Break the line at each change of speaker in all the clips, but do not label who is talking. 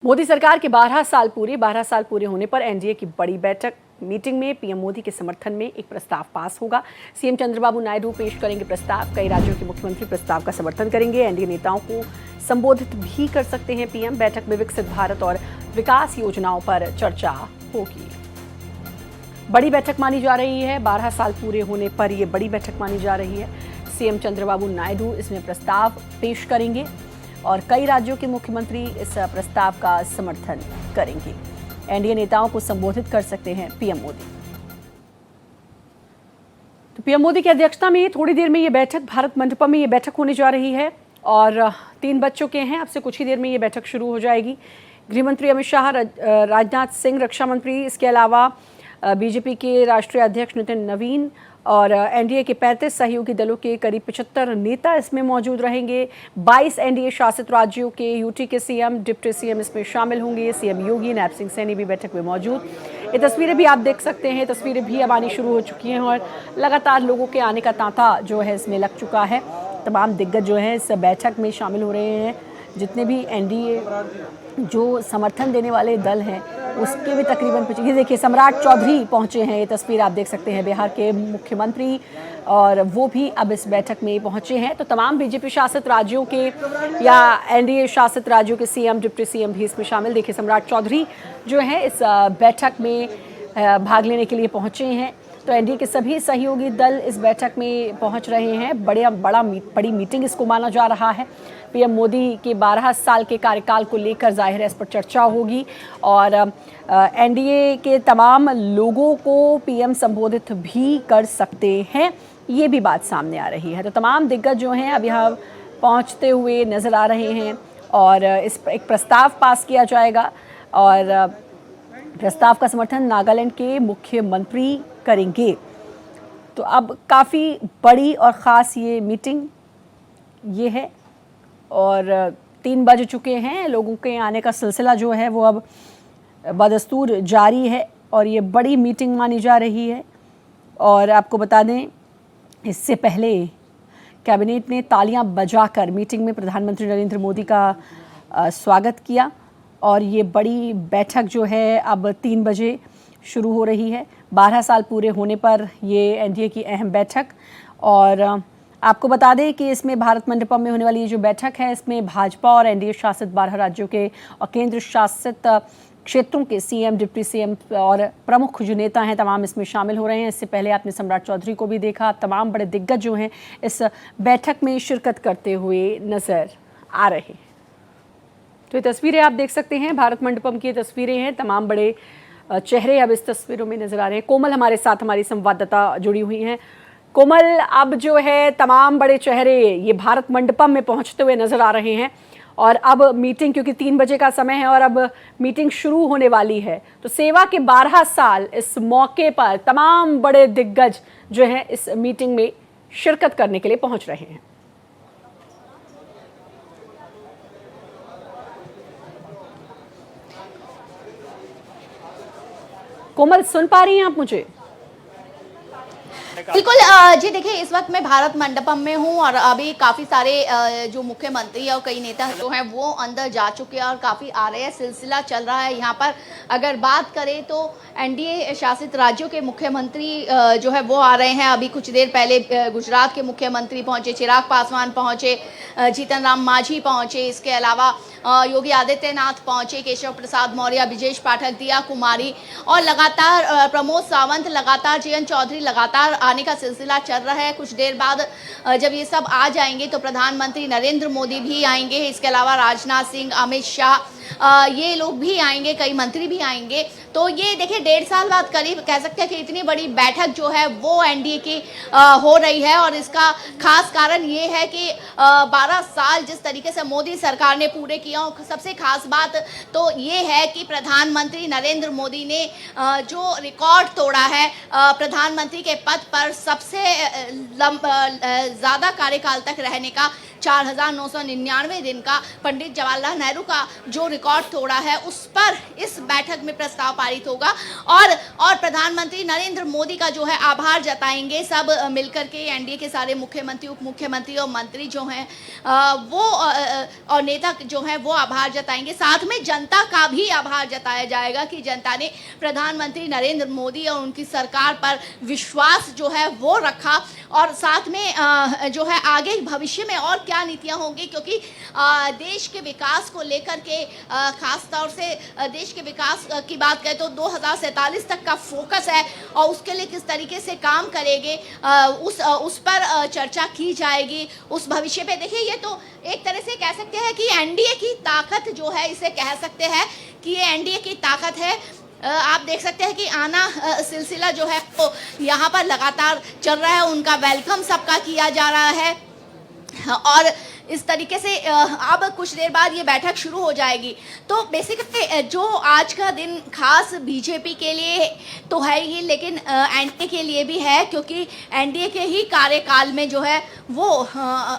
मोदी सरकार के 12 साल पूरे होने पर एनडीए की बड़ी बैठक मीटिंग में पीएम मोदी के समर्थन में एक प्रस्ताव पास होगा। सीएम चंद्रबाबू नायडू पेश करेंगे प्रस्ताव। कई राज्यों के मुख्यमंत्री प्रस्ताव का समर्थन करेंगे। एनडीए नेताओं को संबोधित भी कर सकते हैं पीएम। बैठक में विकसित भारत और विकास योजनाओं पर चर्चा होगी। बड़ी बैठक मानी जा रही है। 12 साल पूरे होने पर यह बड़ी बैठक मानी जा रही है। सीएम चंद्रबाबू नायडू इसमें प्रस्ताव पेश करेंगे और कई राज्यों के मुख्यमंत्री इस प्रस्ताव का समर्थन करेंगे। एनडीए नेताओं को संबोधित कर सकते हैं पीएम मोदी। तो पीएम मोदी की अध्यक्षता में थोड़ी देर में ये बैठक भारत मंडपम में ये बैठक होने जा रही है और 3 बज चुके हैं। अब से कुछ ही देर में ये बैठक शुरू हो जाएगी। गृहमंत्री अमित शाह, राजनाथ सिंह, रक्षा मंत्री, इसके अलावा बीजेपी के राष्ट्रीय अध्यक्ष नितिन नवीन और एनडीए के 35 सहयोगी दलों के करीब 75 नेता इसमें मौजूद रहेंगे। 22 एनडीए शासित राज्यों के यूटी के सीएम, डिप्टी सीएम इसमें शामिल होंगे। सीएम योगी, नायब सिंह सैनी भी बैठक में मौजूद। ये तस्वीरें भी आप देख सकते हैं। तस्वीरें भी अब आनी शुरू हो चुकी हैं और लगातार लोगों के आने का तांता जो है इसमें लग चुका है। तमाम दिग्गज जो है इस बैठक में शामिल हो रहे हैं। जितने भी एनडीए जो समर्थन देने वाले दल हैं उसके भी तकरीबन ये देखिए सम्राट चौधरी पहुंचे हैं। ये तस्वीर आप देख सकते हैं, बिहार के मुख्यमंत्री, और वो भी अब इस बैठक में पहुंचे हैं। तो तमाम बीजेपी शासित राज्यों के या एनडीए शासित राज्यों के सीएम, डिप्टी सीएम भी इसमें शामिल। देखिए सम्राट चौधरी जो है इस बैठक में भाग लेने के लिए पहुंचे हैं। तो एनडीए के सभी सहयोगी दल इस बैठक में पहुंच रहे हैं। बड़ी मीटिंग इसको माना जा रहा है। पीएम मोदी के 12 साल के कार्यकाल को लेकर जाहिर है इस पर चर्चा होगी और एनडीए के तमाम लोगों को पीएम संबोधित भी कर सकते हैं, ये भी बात सामने आ रही है। तो तमाम दिग्गज जो हैं अब यहाँ पहुँचते हुए नज़र आ रहे हैं और इस पर एक प्रस्ताव पास किया जाएगा और प्रस्ताव का समर्थन नागालैंड के मुख्यमंत्री करेंगे। तो अब काफ़ी बड़ी और ख़ास ये मीटिंग ये है और 3 बज चुके हैं। लोगों के आने का सिलसिला जो है वो अब बदस्तूर जारी है और ये बड़ी मीटिंग मानी जा रही है। और आपको बता दें, इससे पहले कैबिनेट ने तालियां बजाकर मीटिंग में प्रधानमंत्री नरेंद्र मोदी का स्वागत किया और ये बड़ी बैठक जो है अब 3 बजे शुरू हो रही है। 12 साल पूरे होने पर ये एनडीए की अहम बैठक। और आपको बता दें कि इसमें भारत मंडपम में होने वाली ये जो बैठक है इसमें भाजपा और एनडीए शासित 12 राज्यों के और केंद्र शासित क्षेत्रों के सीएम, डिप्टी सीएम और प्रमुख जो नेता हैं तमाम इसमें शामिल हो रहे हैं। इससे पहले आपने सम्राट चौधरी को भी देखा। तमाम बड़े दिग्गज जो हैं इस बैठक में शिरकत करते हुए नज़र आ रहे हैं। तो ये तस्वीरें आप देख सकते हैं, भारत मंडपम की तस्वीरें हैं। तमाम बड़े चेहरे अब इस तस्वीरों में नज़र आ रहे हैं। कोमल हमारे साथ, हमारी संवाददाता जुड़ी हुई हैं। कोमल, अब जो है तमाम बड़े चेहरे ये भारत मंडपम में पहुंचते हुए नज़र आ रहे हैं और अब मीटिंग, क्योंकि 3 बजे का समय है और अब मीटिंग शुरू होने वाली है। तो सेवा के 12 साल, इस मौके पर तमाम बड़े दिग्गज जो हैं इस मीटिंग में शिरकत करने के लिए पहुंच रहे हैं। कोमल, सुन पा रही हैं आप मुझे?
बिल्कुल जी, देखिए इस वक्त मैं भारत मंडपम में हूँ और अभी काफ़ी सारे जो मुख्यमंत्री और कई नेता जो हैं वो अंदर जा चुके हैं और काफ़ी आ रहे हैं। सिलसिला चल रहा है यहाँ पर। अगर बात करें तो एनडीए शासित राज्यों के मुख्यमंत्री जो है वो आ रहे हैं। अभी कुछ देर पहले गुजरात के मुख्यमंत्री पहुँचे, चिराग पासवान पहुँचे, जीतन राम मांझी पहुँचे, इसके अलावा योगी आदित्यनाथ पहुँचे, केशव प्रसाद मौर्य, ब्रिजेश पाठक, दिया कुमारी और लगातार प्रमोद सावंत, लगातार जयंत चौधरी, लगातार आने का सिलसिला चल रहा है। कुछ देर बाद जब ये सब आ जाएंगे तो प्रधानमंत्री नरेंद्र मोदी भी आएंगे। इसके अलावा राजनाथ सिंह, अमित शाह, ये लोग भी आएंगे, कई मंत्री भी आएंगे। तो ये देखिए 1.5 साल बाद करीब कह सकते हैं कि इतनी बड़ी बैठक जो है वो एनडीए की हो रही है और इसका खास कारण ये है कि 12 साल जिस तरीके से मोदी सरकार ने पूरे किया, सबसे खास बात तो ये है कि प्रधानमंत्री नरेंद्र मोदी ने जो रिकॉर्ड तोड़ा है, प्रधानमंत्री के पद पर सबसे ज़्यादा कार्यकाल तक रहने का, 4,999 दिन का पंडित जवाहरलाल नेहरू का जो रिकॉर्ड तोड़ा है उस पर इस बैठक में प्रस्ताव पारित होगा और प्रधानमंत्री नरेंद्र मोदी का जो है आभार जताएंगे सब मिलकर के। एनडीए के सारे मुख्यमंत्री, उप मुख्यमंत्री और मंत्री जो हैं वो और नेता जो हैं वो आभार जताएंगे। साथ में जनता का भी आभार जताया जाएगा कि जनता ने प्रधानमंत्री नरेंद्र मोदी और उनकी सरकार पर विश्वास जो है वो रखा और साथ में जो है आगे भविष्य में और क्या नीतियां होंगी, क्योंकि देश के विकास को लेकर के खास तौर से देश के विकास की बात करें तो 2047 तक का फोकस है और उसके लिए किस तरीके से काम करेंगे उस पर चर्चा की जाएगी। उस भविष्य पे देखिए, ये तो एक तरह से कह सकते हैं कि एनडीए की ताकत जो है, इसे कह सकते हैं कि ये एनडीए की ताकत है। आप देख सकते हैं कि आना सिलसिला जो है वो यहाँ पर लगातार चल रहा है, उनका वेलकम सबका किया जा रहा है और इस तरीके से अब कुछ देर बाद ये बैठक शुरू हो जाएगी। तो बेसिकली जो आज का दिन खास बीजेपी के लिए तो है ही, लेकिन एनडीए के लिए भी है, क्योंकि एनडीए के ही कार्यकाल में जो है वो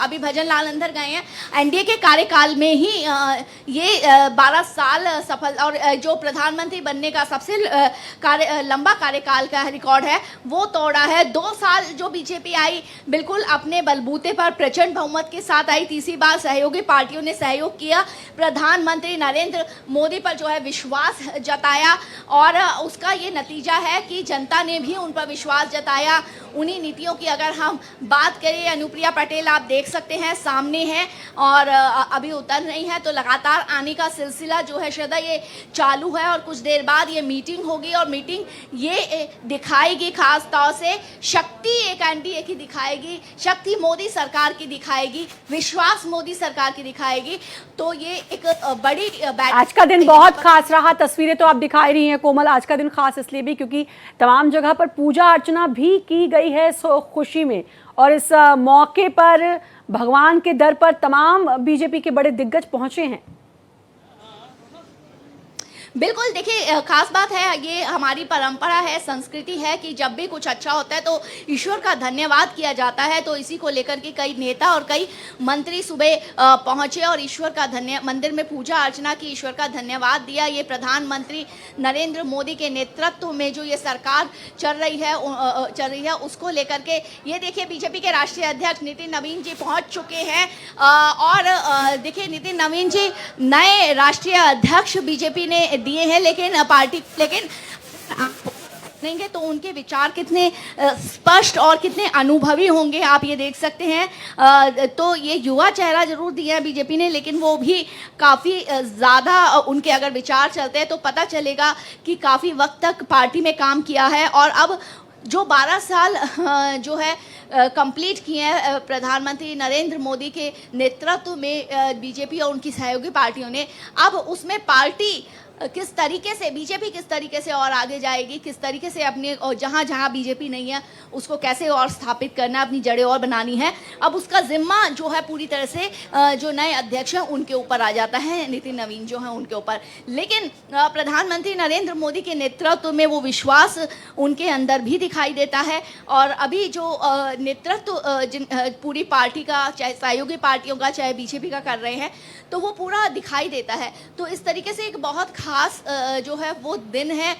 अभी भजन लाल अंदर गए हैं, एनडीए के कार्यकाल में ही ये 12 साल सफल और जो प्रधानमंत्री बनने का सबसे लंबा कार्यकाल का रिकॉर्ड है वो तोड़ा है। 2 साल जो बीजेपी आई बिल्कुल अपने बलबूते पर प्रचंड बहुमत के साथ आई, तीसरी बार सहयोगी पार्टियों ने सहयोग किया, प्रधानमंत्री नरेंद्र मोदी पर जो है विश्वास जताया और उसका ये नतीजा है कि जनता ने भी उन पर विश्वास जताया। उन्हीं नीतियों की अगर हम बात करें, अनुप्रिया पटेल आप देख सकते हैं सामने हैं और अभी उतर रही है, तो लगातार आने का सिलसिला जो है श्रद्धा ये चालू है और कुछ देर बाद ये मीटिंग होगी और मीटिंग ये दिखाएगी खास तौर से शक्ति एक एनडीए की दिखाएगी, शक्ति मोदी सरकार की दिखाएगी, विश्वास मोदी सरकार की दिखाएगी। तो ये एक बड़ी
आज का दिन बहुत खास रहा। तस्वीरें तो आप दिखाई रही हैं कोमल, आज का दिन खास इसलिए भी क्योंकि तमाम जगह पर पूजा अर्चना भी की गई है खुशी में और इस मौके पर भगवान के दर पर तमाम बीजेपी के बड़े दिग्गज पहुंचे हैं।
बिल्कुल, देखिए खास बात है, ये हमारी परंपरा है, संस्कृति है कि जब भी कुछ अच्छा होता है तो ईश्वर का धन्यवाद किया जाता है। तो इसी को लेकर के कई नेता और कई मंत्री सुबह पहुंचे और ईश्वर का मंदिर में पूजा अर्चना की, ईश्वर का धन्यवाद दिया। ये प्रधानमंत्री नरेंद्र मोदी के नेतृत्व में जो ये सरकार चल रही है उसको लेकर के ये देखिए बीजेपी के राष्ट्रीय अध्यक्ष नितिन नवीन जी पहुँच चुके हैं और देखिए नितिन नवीन जी नए राष्ट्रीय अध्यक्ष बीजेपी ने दिए हैं, लेकिन पार्टी देखेंगे तो उनके विचार कितने स्पष्ट और कितने अनुभवी होंगे आप ये देख सकते हैं। तो ये युवा चेहरा जरूर दिया है बीजेपी ने, लेकिन वो भी काफ़ी ज़्यादा उनके अगर विचार चलते हैं तो पता चलेगा कि काफ़ी वक्त तक पार्टी में काम किया है और अब जो 12 साल जो है कंप्लीट किए हैं प्रधानमंत्री नरेंद्र मोदी के नेतृत्व में बीजेपी और उनकी सहयोगी पार्टियों ने, अब उसमें पार्टी किस तरीके से बीजेपी किस तरीके से और आगे जाएगी, किस तरीके से अपने जहाँ जहाँ बीजेपी नहीं है उसको कैसे और स्थापित करना, अपनी जड़ें और बनानी है, अब उसका जिम्मा जो है पूरी तरह से जो नए अध्यक्ष हैं उनके ऊपर आ जाता है, नितिन नवीन जो हैं उनके ऊपर। लेकिन प्रधानमंत्री नरेंद्र मोदी के नेतृत्व में वो विश्वास उनके अंदर भी दिखाई देता है और अभी जो नेतृत्व पूरी पार्टी का, चाहे सहयोगी पार्टियों का, चाहे बीजेपी का कर रहे हैं, तो वो पूरा दिखाई देता है। तो इस तरीके से एक बहुत खास जो है वो दिन है।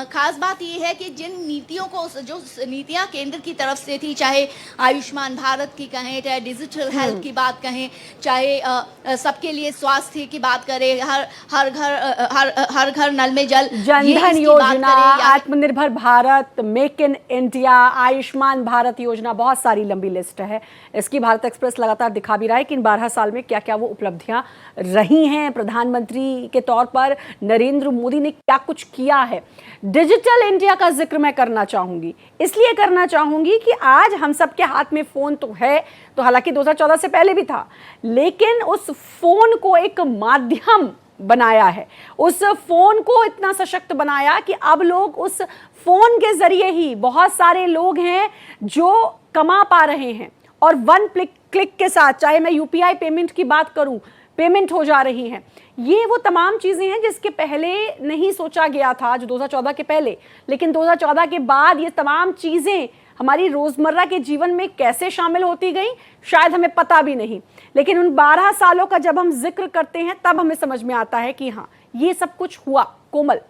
खास बात ये है कि जिन नीतियों को, जो नीतियां केंद्र की तरफ से थी, चाहे आयुष्मान भारत की कहें, चाहे डिजिटल हेल्थ की बात कहें, चाहे सबके लिए स्वास्थ्य की बात करें, हर घर नल में जल,
जनधन योजना, आत्मनिर्भर Bharat, make in India, Ayushman Bharat योजना, बहुत सारी लंबी लिस्ट है। इसकी भारत एक्सप्रेस लगातार दिखा भी रहा है कि इन 12 साल में क्या क्या वो उपलब्धियां रही हैं। प्रधानमंत्री के तौर पर नरेंद्र मोदी ने क्या कुछ किया है। डिजिटल इंडिया का जिक्र मैं करना चाहूंगी, इसलिए करना चाहूंगी कि आज हम सबके हाथ में फोन तो है, तो हालांकि 2014 से पहले भी था, लेकिन उस फोन को एक माध्यम बनाया है, उस फोन को इतना सशक्त बनाया कि अब लोग उस फोन के जरिए ही, बहुत सारे लोग हैं जो कमा पा रहे हैं और 1 क्लिक के साथ, चाहे मैं यूपीआई पेमेंट की बात करूं, पेमेंट हो जा रही हैं। ये वो तमाम चीज़ें हैं जिसके पहले नहीं सोचा गया था, जो 2014 के पहले, लेकिन 2014 के बाद ये तमाम चीज़ें हमारी रोजमर्रा के जीवन में कैसे शामिल होती गई शायद हमें पता भी नहीं, लेकिन उन 12 सालों का जब हम जिक्र करते हैं तब हमें समझ में आता है कि हाँ, ये सब कुछ हुआ। कोमल।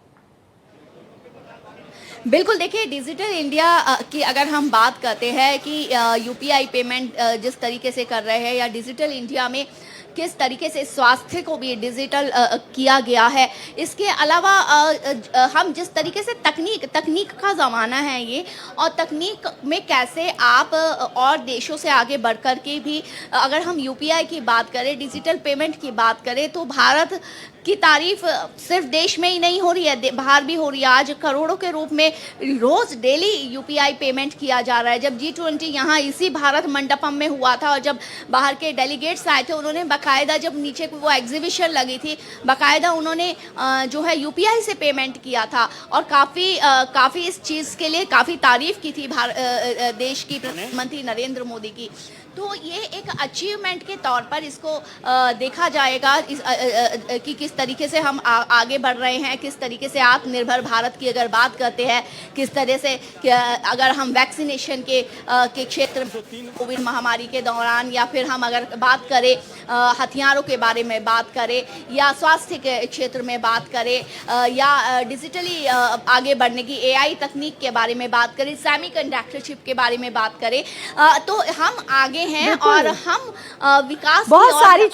बिल्कुल, देखिए डिजिटल इंडिया की अगर हम बात करते हैं कि यूपीआई पेमेंट जिस तरीके से कर रहे हैं, या डिजिटल इंडिया में किस तरीके से स्वास्थ्य को भी डिजिटल किया गया है, इसके अलावा हम जिस तरीके से तकनीक का ज़माना है ये, और तकनीक में कैसे आप और देशों से आगे बढ़ कर के भी अगर हम यूपीआई की बात करें, डिजिटल पेमेंट की बात करें, तो भारत की तारीफ सिर्फ देश में ही नहीं हो रही है, बाहर भी हो रही है। आज करोड़ों के रूप में रोज डेली यूपीआई पेमेंट किया जा रहा है। जब G20 यहाँ इसी भारत मंडपम में हुआ था, और जब बाहर के डेलीगेट्स आए थे, उन्होंने बाकायदा, जब नीचे वो एग्जीबिशन लगी थी, बाकायदा उन्होंने जो है यूपीआई से पेमेंट किया था, और काफ़ी इस चीज़ के लिए काफ़ी तारीफ की थी देश की प्रधानमंत्री नरेंद्र मोदी की। तो ये एक अचीवमेंट के तौर पर इसको देखा जाएगा कि किस तरीके से हम आगे बढ़ रहे हैं, किस तरीके से आत्मनिर्भर भारत की अगर बात करते हैं, किस तरह से अगर हम वैक्सीनेशन के क्षेत्र में कोविड महामारी के दौरान, या फिर हम अगर बात करें हथियारों के बारे में बात करें, या स्वास्थ्य के क्षेत्र में बात करें, या डिजिटली आगे बढ़ने की AI तकनीक के बारे में बात करें, सेमीकंडक्टर चिप के बारे में बात करें, तो हम आगे हैं और हम विकास
बहुत सारी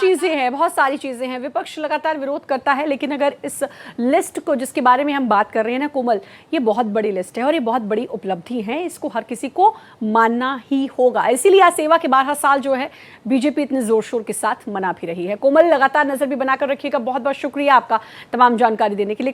चीजें हैं। विपक्ष लगातार विरोध करता है, लेकिन अगर इस लिस्ट को जिसके बारे में हम बात कर रहे हैं ना कोमल, ये बहुत बड़ी लिस्ट है और ये बहुत बड़ी उपलब्धि है, इसको हर किसी को मानना ही होगा। इसीलिए आज सेवा के 12 साल जो है बीजेपी इतने जोर शोर के साथ मना भी रही है। कोमल, लगातार नजर भी बनाकर रखिएगा। बहुत बहुत शुक्रिया आपका तमाम जानकारी देने के लिए।